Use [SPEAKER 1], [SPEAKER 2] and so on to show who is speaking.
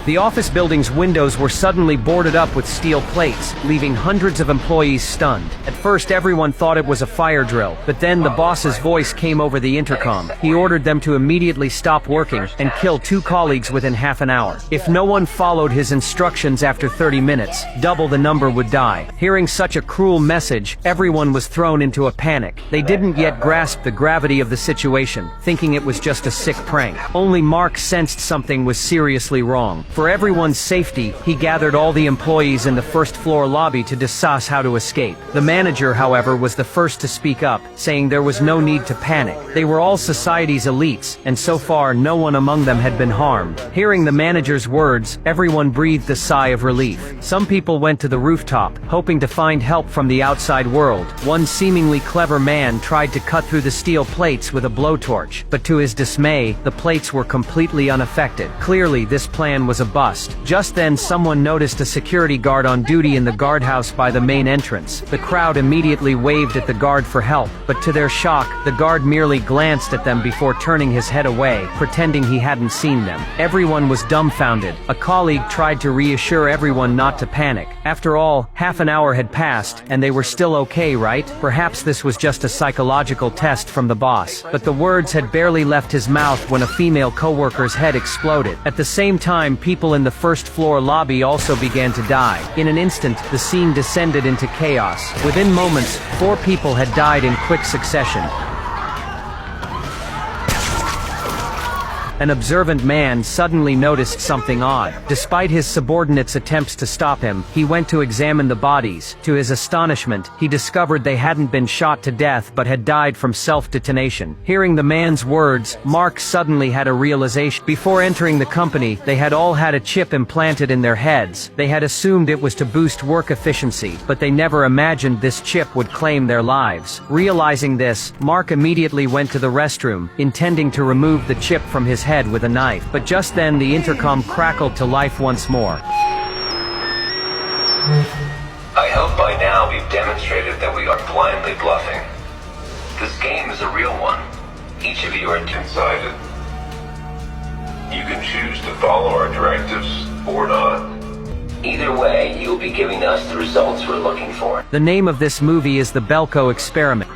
[SPEAKER 1] The office building's windows were suddenly boarded up with steel plates, leaving hundreds of employees stunned. At first everyone thought it was a fire drill, but then the boss's voice came over the intercom. He ordered them to immediately stop working and kill 2 colleagues within half an hour. If no one followed his instructions after 30 minutes, double the number would die. Hearing such a cruel message, everyone was thrown into a panic. They didn't yet grasp the gravity of the situation, thinking it was just a sick prank. Only Mark sensed something was seriously wrong. For everyone's safety, he gathered all the employees in the first-floor lobby to discuss how to escape. The manager, however, was the first to speak up, saying there was no need to panic. They were all society's elites, and so far no one among them had been harmed. Hearing the manager's words, everyone breathed a sigh of relief. Some people went to the rooftop, hoping to find help from the outside world. One seemingly clever man tried to cut through the steel plates with a blowtorch, but to his dismay, the plates were completely unaffected. Clearly, this plan was a bust. Just then someone noticed a security guard on duty in the guardhouse by the main entrance. The crowd immediately waved at the guard for help, but to their shock, the guard merely glanced at them before turning his head away, pretending he hadn't seen them. Everyone was dumbfounded. A colleague tried to reassure everyone not to panic. After all, half an hour had passed, and they were still okay, right? Perhaps this was just a psychological test from the boss. But the words had barely left his mouth when a female coworker's head exploded. At the same time, people in the first-floor lobby also began to die. In an instant, the scene descended into chaos. Within moments, 4 people had died in quick succession. An observant man suddenly noticed something odd. Despite his subordinates' attempts to stop him, he went to examine the bodies. To his astonishment, he discovered they hadn't been shot to death but had died from self-detonation. Hearing the man's words, Mark suddenly had a realization. Before entering the company, they had all had a chip implanted in their heads. They had assumed it was to boost work efficiency, but they never imagined this chip would claim their lives. Realizing this, Mark immediately went to the restroom, intending to remove the chip from his head with a knife. But just then the intercom crackled to life once more.
[SPEAKER 2] I hope by now we've demonstrated that we are blindly bluffing. This game is a real one. Each of you are two-sided. You can choose to follow our directives or not. Either way, you'll be giving us the results we're looking for.
[SPEAKER 1] The name of this movie is The Belko Experiment.